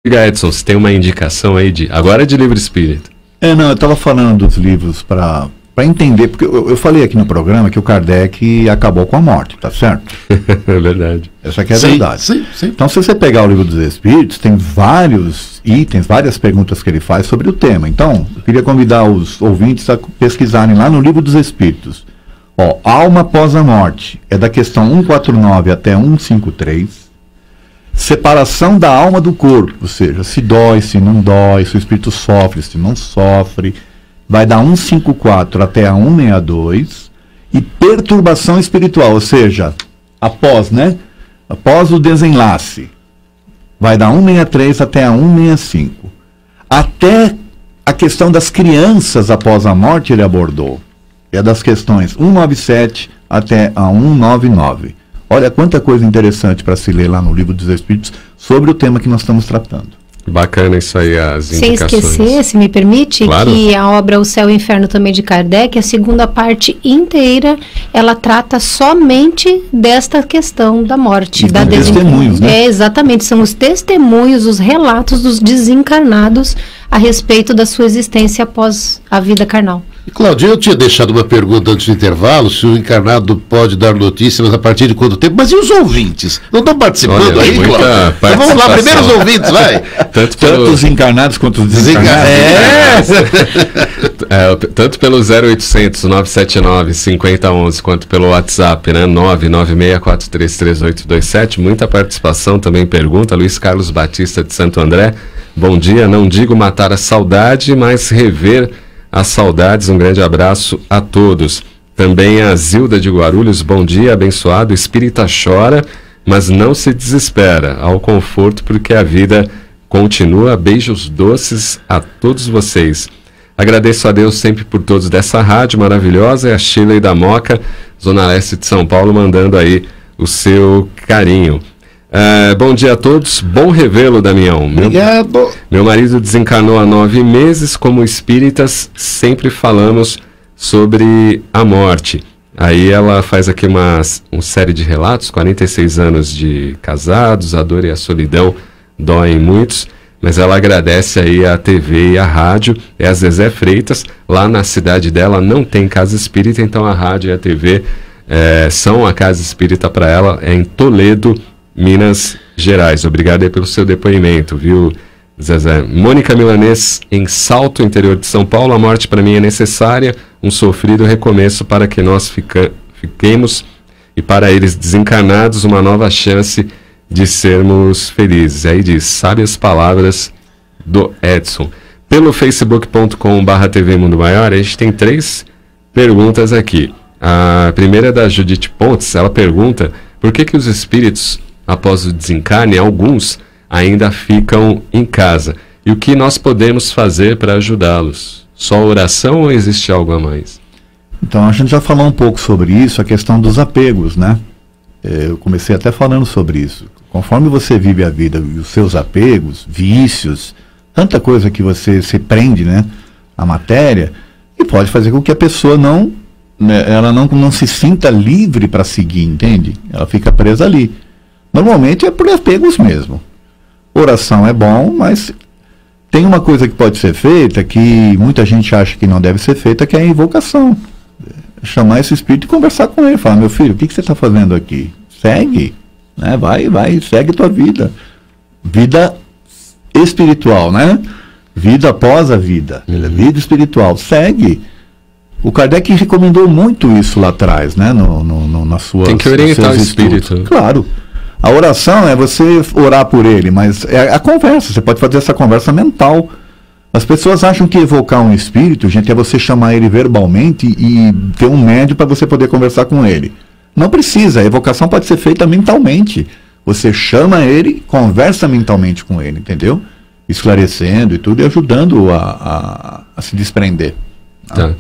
Diga, Edson, você tem uma indicação aí agora é de livro espírita. Não, eu estava falando dos livros para entender, porque eu falei aqui no programa que o Kardec acabou com a morte, tá certo? É verdade. Essa aqui é a verdade. Sim. Então, se você pegar o Livro dos Espíritos, tem vários itens, várias perguntas que ele faz sobre o tema. Então, eu queria convidar os ouvintes a pesquisarem lá no Livro dos Espíritos. Alma após a morte, é da questão 149 até 153. Separação da alma do corpo, ou seja, se dói, se não dói, se o espírito sofre, se não sofre. Vai da 154 até a 162. E perturbação espiritual, ou seja, após o desenlace. Vai da 163 até a 165. Até a questão das crianças após a morte ele abordou. É das questões 197 até a 199. Olha quanta coisa interessante para se ler lá no Livro dos Espíritos sobre o tema que nós estamos tratando. Bacana isso aí, as indicações. Sem esquecer, se me permite, claro, que a obra O Céu e o Inferno também de Kardec, a segunda parte inteira, ela trata somente desta questão da morte. Da testemunhos, né? Exatamente, são os testemunhos, os relatos dos desencarnados a respeito da sua existência após a vida carnal. Claudinho, eu tinha deixado uma pergunta antes do intervalo, se o encarnado pode dar notícias, mas a partir de quanto tempo? Mas e os ouvintes? Não estão participando? Olha, aí, Cláudio? Então vamos lá, primeiro os ouvintes, vai. Tanto os encarnados quanto os desencarnados. Tanto pelo 0800 979 5011 quanto pelo WhatsApp, né? 996433827. Muita participação também. Pergunta Luiz Carlos Batista de Santo André. Bom dia, não digo matar a saudade, mas rever as saudades. Um grande abraço a todos. Também a Zilda de Guarulhos. Bom dia, abençoado. Espírita chora, mas não se desespera. Ao conforto, porque a vida continua. Beijos doces a todos vocês. Agradeço a Deus sempre por todos dessa rádio maravilhosa. É a Shirley da Moca, Zona Leste de São Paulo, mandando aí o seu carinho. Bom dia a todos, bom revê-lo, Damião. Obrigado. Meu marido desencarnou há 9 meses. Como espíritas, sempre falamos sobre a morte. Aí ela faz aqui uma série de relatos, 46 anos de casados, a dor e a solidão doem muitos, mas ela agradece aí a TV e a rádio. É a Zezé Freitas, lá na cidade dela não tem casa espírita, então a rádio e a TV são a casa espírita para ela, é em Toledo, Minas Gerais. Obrigado aí pelo seu depoimento, viu, Zezé? Mônica Milanês, em Salto, interior de São Paulo. A morte para mim é necessária, um sofrido recomeço para que nós fiquemos, e para eles desencarnados uma nova chance de sermos felizes. Aí diz, sábias palavras do Edson. Pelo facebook.com/TV Mundo Maior, a gente tem 3 perguntas aqui. A primeira é da Judite Pontes. Ela pergunta por que os espíritos, após o desencarne, alguns ainda ficam em casa. E o que nós podemos fazer para ajudá-los? Só oração ou existe algo a mais? Então, a gente já falou um pouco sobre isso, a questão dos apegos, né? Eu comecei até falando sobre isso. Conforme você vive a vida e os seus apegos, vícios, tanta coisa que você se prende, né, à matéria, e pode fazer com que a pessoa não se sinta livre para seguir, entende? Ela fica presa ali. Normalmente é por apegos mesmo. Oração é bom, mas tem uma coisa que pode ser feita, que muita gente acha que não deve ser feita, que é a invocação. Chamar esse espírito e conversar com ele. Falar, meu filho, o que você está fazendo aqui? Segue, né? Vai, segue tua vida. Vida espiritual, né? Vida após a vida. Vida espiritual. Segue. O Kardec recomendou muito isso lá atrás, né? Na sua, tem que orientar o espírito. Claro. A oração é você orar por ele, mas é a conversa. Você pode fazer essa conversa mental. As pessoas acham que evocar um espírito, gente, é você chamar ele verbalmente e ter um médium para você poder conversar com ele. Não precisa. A evocação pode ser feita mentalmente. Você chama ele, conversa mentalmente com ele, entendeu? Esclarecendo e tudo, e ajudando a se desprender. Tá.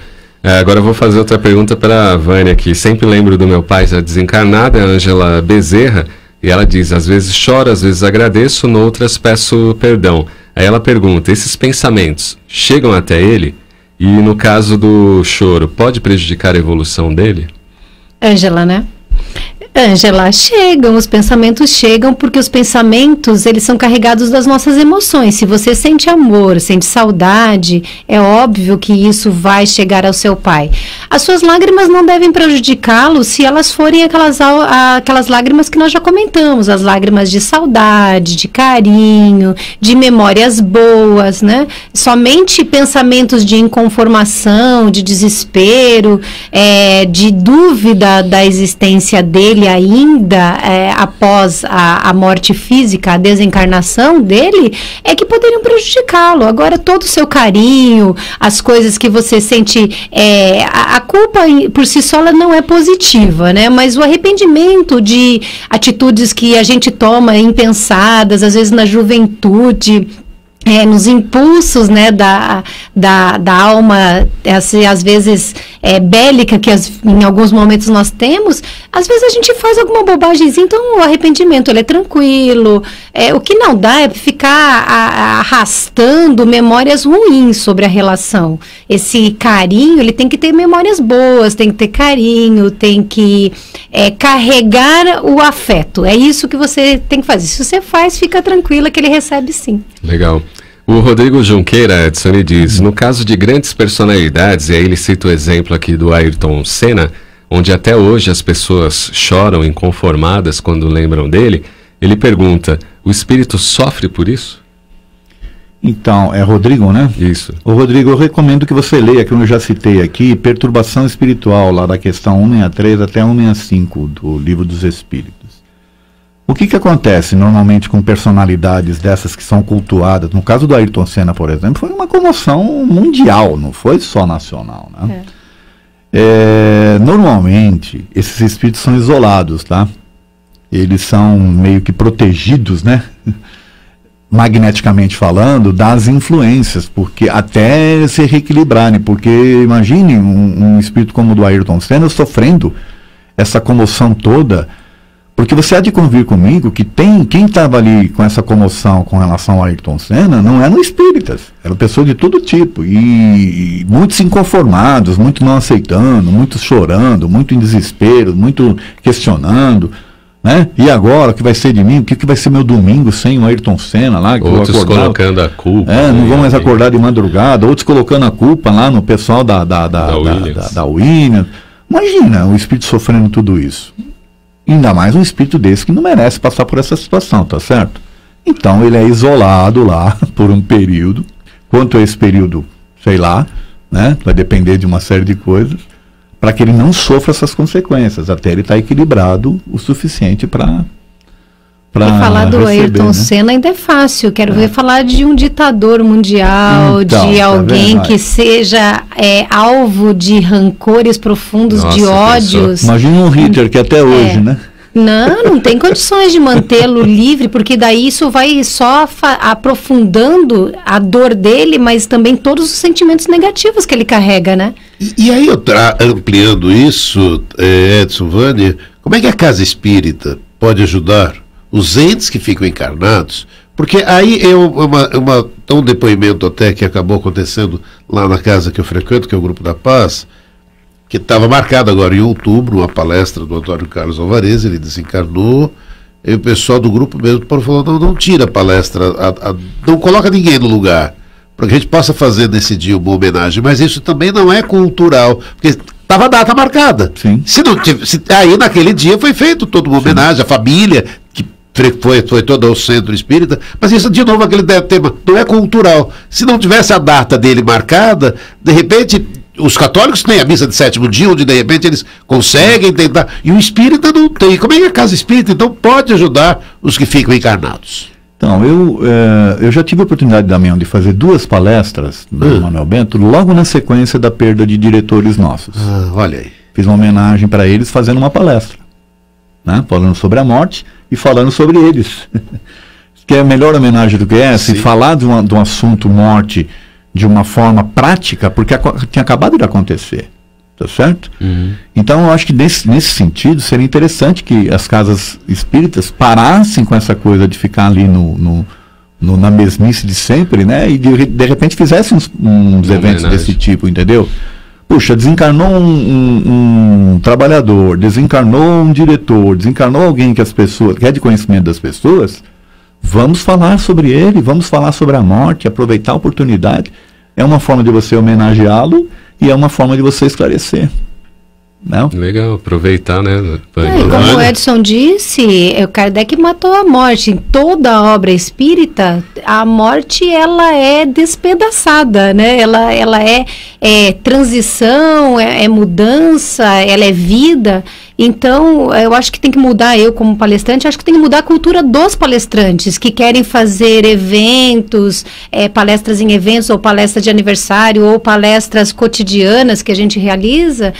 Agora eu vou fazer outra pergunta para a Vânia aqui. Sempre lembro do meu pai já desencarnado, a Ângela Bezerra, e ela diz, às vezes choro, às vezes agradeço, noutras peço perdão. Aí ela pergunta, esses pensamentos chegam até ele? E no caso do choro, pode prejudicar a evolução dele? Ângela, né? Ângela, os pensamentos chegam porque os pensamentos, eles são carregados das nossas emoções. Se você sente amor, sente saudade, é óbvio que isso vai chegar ao seu pai. As suas lágrimas não devem prejudicá-lo se elas forem aquelas lágrimas que nós já comentamos, as lágrimas de saudade, de carinho, de memórias boas, né? Somente pensamentos de inconformação, de desespero, de dúvida da existência dele ainda após a morte física, a desencarnação dele, é que poderiam prejudicá-lo. Agora, todo o seu carinho, as coisas que você sente, a culpa por si só ela não é positiva, né? Mas o arrependimento de atitudes que a gente toma impensadas, às vezes na juventude, nos impulsos, né, da alma, às vezes bélica, que em alguns momentos nós temos, às vezes a gente faz alguma bobagemzinha, então o arrependimento ele é tranquilo. O que não dá é ficar arrastando memórias ruins sobre a relação. Esse carinho, ele tem que ter memórias boas, tem que ter carinho, tem que carregar o afeto. É isso que você tem que fazer. Se você faz, fica tranquila que ele recebe sim. Legal. O Rodrigo Junqueira, Edson, ele diz, no caso de grandes personalidades, e aí ele cita o exemplo aqui do Ayrton Senna, onde até hoje as pessoas choram inconformadas quando lembram dele, ele pergunta, o espírito sofre por isso? Então, é Rodrigo, né? Isso. O Rodrigo, eu recomendo que você leia, que eu já citei aqui, Perturbação Espiritual, lá da questão 163 até 165 do Livro dos Espíritos. O que acontece normalmente com personalidades dessas que são cultuadas? No caso do Ayrton Senna, por exemplo, foi uma comoção mundial, não foi só nacional, né? Normalmente, esses espíritos são isolados, tá? Eles são meio que protegidos, né? Magneticamente falando, das influências, porque até se reequilibrarem, porque imagine um espírito como o do Ayrton Senna sofrendo essa comoção toda. Porque você há de convir comigo que quem estava ali com essa comoção com relação ao Ayrton Senna não eram espíritas, eram pessoas de todo tipo, e muitos inconformados, muitos não aceitando, muitos chorando, muito em desespero, muito questionando, né? E agora, o que vai ser de mim? O que vai ser meu domingo sem o Ayrton Senna lá? Que outros colocando a culpa. Não vão mais acordar de madrugada, outros colocando a culpa lá no pessoal da Williams. Imagina o espírito sofrendo tudo isso. Ainda mais um espírito desse que não merece passar por essa situação, tá certo? Então ele é isolado lá por um período. Quanto a esse período, sei lá, né? Vai depender de uma série de coisas, para que ele não sofra essas consequências, até ele estar equilibrado o suficiente para falar do receber, Ayrton né? Senna ainda é fácil. Quero ver falar de um ditador mundial, Então, de tá alguém vendo? que seja alvo de rancores profundos, de ódios. Imagina um Hitler que até hoje, né? Não tem condições de mantê-lo livre, porque daí isso vai só aprofundando a dor dele, mas também todos os sentimentos negativos que ele carrega, né? E aí, ampliando isso, Edson, Vânia, como é que a casa espírita pode ajudar os entes que ficam encarnados? Porque aí é um depoimento até que acabou acontecendo lá na casa que eu frequento, que é o Grupo da Paz, que estava marcado agora em outubro, uma palestra do Antônio Carlos Alvarez, ele desencarnou, e o pessoal do grupo mesmo falou, não tira a palestra, não coloca ninguém no lugar, para que a gente possa fazer nesse dia uma homenagem, mas isso também não é cultural, porque estava a data marcada. Sim. Aí naquele dia foi feito toda uma homenagem à família, que foi todo ao centro espírita, mas isso de novo aquele tema, não é cultural. Se não tivesse a data dele marcada, de repente os católicos têm a missa de sétimo dia, onde de repente eles conseguem tentar, e o espírita não tem. Como é que a casa espírita então pode ajudar os que ficam encarnados? Então, eu já tive a oportunidade, Damião, de fazer 2 palestras do Manuel Bento, logo na sequência da perda de diretores nossos. Olha aí. Fiz uma homenagem para eles fazendo uma palestra, né? Falando sobre a morte e falando sobre eles. Que é a melhor homenagem do que essa, e falar de um assunto morte de uma forma prática, porque tinha acabado de acontecer, tá certo? Uhum. Então eu acho que nesse sentido seria interessante que as casas espíritas parassem com essa coisa de ficar ali na mesmice de sempre, né? E de repente fizessem uns eventos desse tipo, entendeu? Puxa, desencarnou um trabalhador, desencarnou um diretor, desencarnou alguém que as pessoas, que é de conhecimento das pessoas, vamos falar sobre ele, vamos falar sobre a morte, aproveitar a oportunidade. É uma forma de você homenageá-lo e é uma forma de você esclarecer. Não? Legal, aproveitar, né? Como o Edson disse, o Kardec matou a morte. Em toda a obra espírita, a morte ela é despedaçada, né? Ela é transição, é mudança, ela é vida. Então, eu acho que tem que mudar, eu como palestrante, acho que tem que mudar a cultura dos palestrantes, que querem fazer eventos, palestras em eventos, ou palestras de aniversário, ou palestras cotidianas que a gente realiza,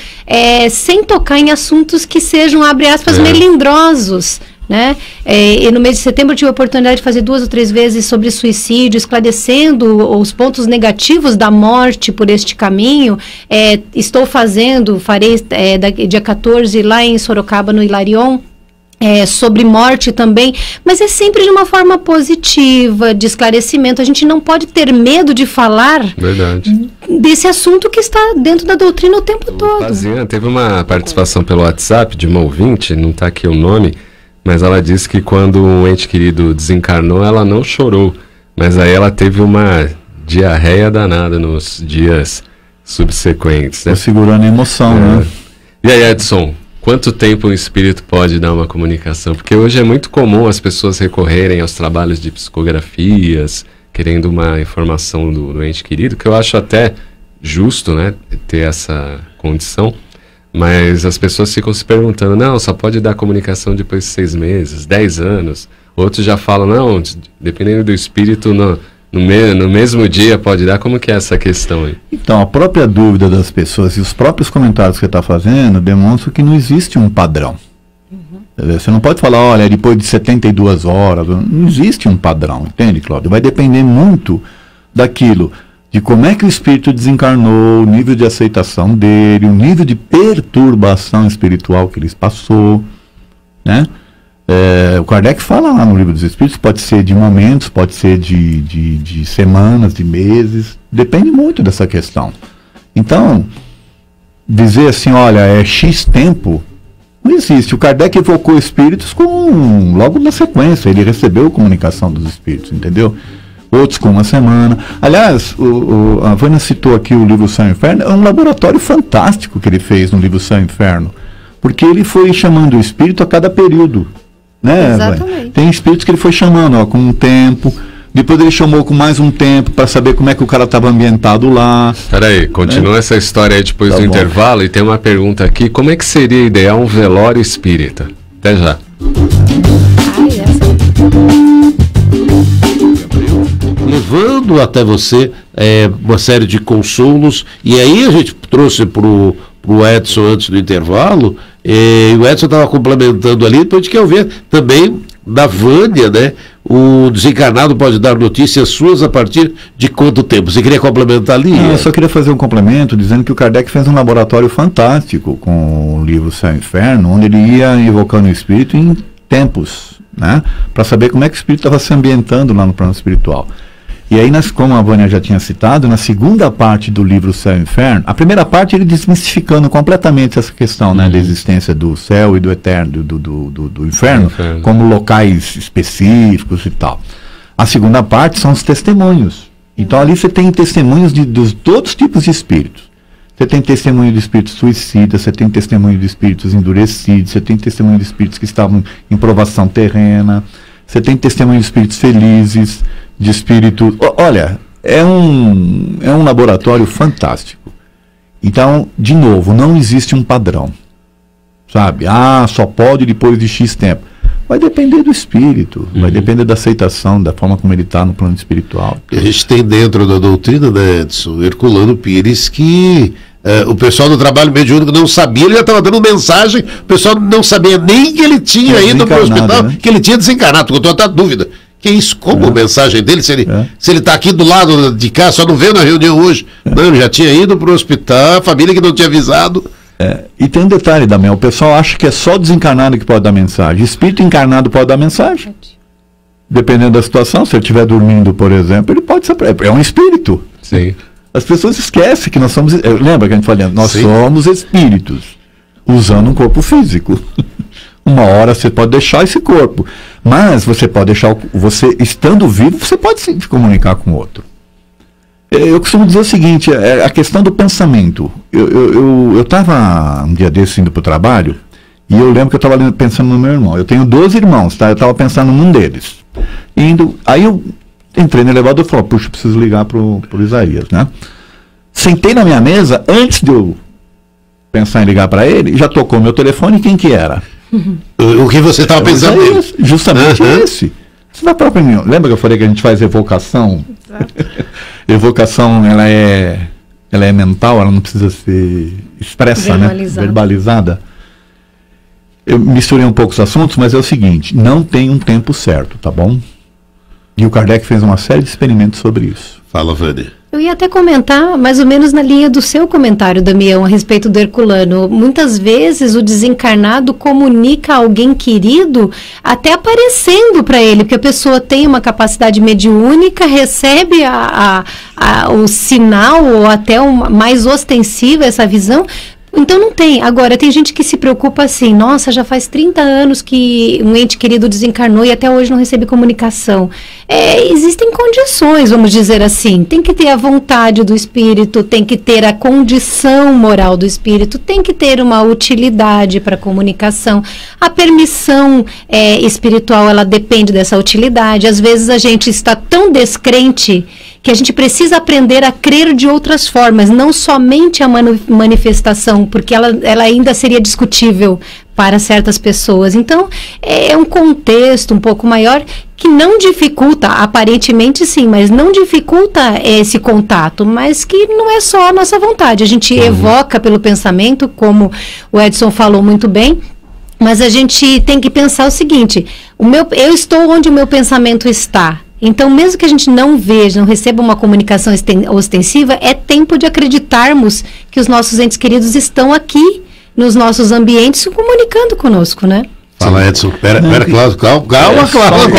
sem tocar em assuntos que sejam, abre aspas, melindrosos. Né? E no mês de setembro eu tive a oportunidade de fazer 2 ou 3 vezes sobre suicídio, esclarecendo os pontos negativos da morte por este caminho. Farei dia 14 lá em Sorocaba, no Hilarion, sobre morte também, mas é sempre de uma forma positiva, de esclarecimento. A gente não pode ter medo de falar desse assunto que está dentro da doutrina o tempo todo. Pazinha, teve uma participação pelo WhatsApp de uma ouvinte, não está aqui o nome, mas ela disse que quando um ente querido desencarnou, ela não chorou, mas aí ela teve uma diarreia danada nos dias subsequentes. Né? Segurando a emoção, né? E aí, Edson, quanto tempo um espírito pode dar uma comunicação? Porque hoje é muito comum as pessoas recorrerem aos trabalhos de psicografias, querendo uma informação do ente querido, que eu acho até justo, né, ter essa condição. Mas as pessoas ficam se perguntando, não, só pode dar comunicação depois de 6 meses, 10 anos. Outros já falam, não, dependendo do espírito, no mesmo dia pode dar. Como que é essa questão aí? Então, a própria dúvida das pessoas e os próprios comentários que você está fazendo demonstram que não existe um padrão. Você não pode falar, olha, depois de 72 horas, não existe um padrão, entende, Cláudio? Vai depender muito daquilo, de como é que o espírito desencarnou, o nível de aceitação dele, o nível de perturbação espiritual que ele passou, né? O Kardec fala lá no Livro dos Espíritos, pode ser de momentos, pode ser de semanas, de meses, depende muito dessa questão. Então, dizer assim, olha, é X tempo, não existe. O Kardec evocou espíritos logo na sequência, ele recebeu comunicação dos espíritos, entendeu? Outros com 1 semana. Aliás, a Vânia citou aqui o livro Céu e Inferno, é um laboratório fantástico que ele fez no livro Céu e Inferno, porque ele foi chamando o espírito a cada período, né? Exatamente. Tem espíritos que ele foi chamando com um tempo, depois ele chamou com mais um tempo para saber como é que o cara estava ambientado lá. Peraí, continua essa história aí depois do intervalo, e tem uma pergunta aqui, como é que seria ideal um velório espírita? Até já. Levando até você uma série de consolos, e aí a gente trouxe pro Edson antes do intervalo, e o Edson estava complementando ali, depois a gente quer ouvir também da Vânia, né? O desencarnado pode dar notícias suas a partir de quanto tempo? Você queria complementar ali? Eu só queria fazer um complemento dizendo que o Kardec fez um laboratório fantástico com o livro Céu e Inferno, onde ele ia evocando o espírito em tempos, né? Para saber como é que o espírito estava se ambientando lá no plano espiritual. E aí, como a Vânia já tinha citado, na segunda parte do livro Céu e Inferno, a primeira parte ele desmistificando completamente essa questão, né, da existência do céu e do eterno, do inferno, como locais específicos e tal. A segunda parte são os testemunhos. Então ali você tem testemunhos de todos os tipos de espíritos. Você tem testemunho de espíritos suicidas, você tem testemunho de espíritos endurecidos, você tem testemunho de espíritos que estavam em provação terrena, você tem testemunho de espíritos felizes, de espírito... Olha, é um laboratório fantástico. Então, de novo, não existe um padrão. Sabe? Só pode depois de X tempo. Vai depender do espírito, vai depender da aceitação, da forma como ele está no plano espiritual. A gente tem dentro da doutrina, né, Edson, Herculano Pires, que o pessoal do trabalho mediúnico não sabia, ele já estava dando mensagem, o pessoal não sabia nem que ele tinha ido para o hospital, né? Que ele tinha desencarnado, com toda dúvida. Que isso, como mensagem dele, se ele está aqui do lado de cá, só não veio na reunião hoje. Não, ele já tinha ido para o hospital, a família que não tinha avisado. E tem um detalhe, Damião, o pessoal acha que é só desencarnado que pode dar mensagem. Espírito encarnado pode dar mensagem. Dependendo da situação, se ele estiver dormindo, por exemplo, ele pode ser... É um espírito. Sim. As pessoas esquecem que nós somos... Lembra que a gente falou? Nós Sim. somos espíritos, usando um corpo físico. Uma hora você pode deixar esse corpo, mas você pode deixar... Você, estando vivo, você pode se comunicar com o outro. Eu costumo dizer o seguinte, a questão do pensamento. Eu estava um dia desse indo para o trabalho, e eu lembro que eu estava pensando no meu irmão. Eu tenho 12 irmãos, tá? Eu estava pensando num deles. Aí eu entrei no elevador e falei, puxa, eu preciso ligar pro Isaías, né? Sentei na minha mesa, antes de eu pensar em ligar para ele, já tocou meu telefone, e quem que era? O que você estava pensando nele? Justamente esse. Isso na própria minha. Lembra que eu falei que a gente faz evocação? Evocação, ela é mental, ela não precisa ser expressa, Verbalizada. né? Verbalizada. Eu misturei um pouco os assuntos, mas é o seguinte, não tem um tempo certo, tá bom? E o Kardec fez uma série de experimentos sobre isso. Fala, Vânia. Eu ia até comentar, mais ou menos na linha do seu comentário, Damião, a respeito do Herculano. Muitas vezes o desencarnado comunica a alguém querido até aparecendo para ele, porque a pessoa tem uma capacidade mediúnica, recebe o sinal ou até mais ostensiva essa visão. Então não tem. Agora, tem gente que se preocupa assim, nossa, já faz 30 anos que um ente querido desencarnou e até hoje não recebe comunicação. Existem condições, vamos dizer assim. Tem que ter a vontade do espírito, tem que ter a condição moral do espírito, tem que ter uma utilidade para a comunicação. A permissão espiritual, ela depende dessa utilidade. Às vezes a gente está tão descrente que a gente precisa aprender a crer de outras formas, não somente a manifestação, porque ela ainda seria discutível para certas pessoas. Então, é um contexto um pouco maior que não dificulta, aparentemente sim, mas não dificulta esse contato, mas que não é só a nossa vontade. A gente evoca pelo pensamento, como o Edson falou muito bem, mas a gente tem que pensar o seguinte, eu estou onde o meu pensamento está. Então, mesmo que a gente não veja, não receba uma comunicação ostensiva, é tempo de acreditarmos que os nossos entes queridos estão aqui, nos nossos ambientes, se comunicando conosco, né? Fala, Edson. Pera, Cláudio. Calma, Cláudio.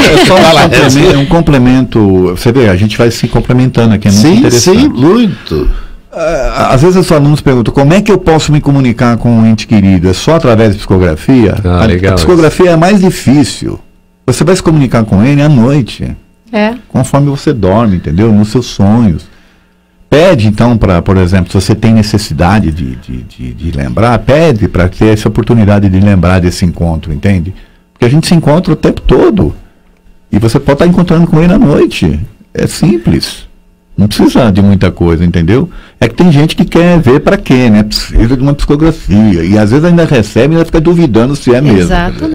É um complemento. Você vê, a gente vai se complementando aqui, é muito interessante. Sim, muito. Às vezes os alunos perguntam, como é que eu posso me comunicar com um ente querido? É só através de psicografia? Legal, a psicografia é mais difícil. Você vai se comunicar com ele à noite. Conforme você dorme, entendeu? Nos seus sonhos. Pede, então, por exemplo, se você tem necessidade de lembrar, pede para ter essa oportunidade de lembrar desse encontro, entende? Porque a gente se encontra o tempo todo. E você pode estar encontrando com ele à noite. É simples. Não precisa de muita coisa, entendeu? É que tem gente que quer ver para quê, né? Precisa de uma psicografia. E às vezes ainda recebe e ainda fica duvidando se é mesmo. Exato.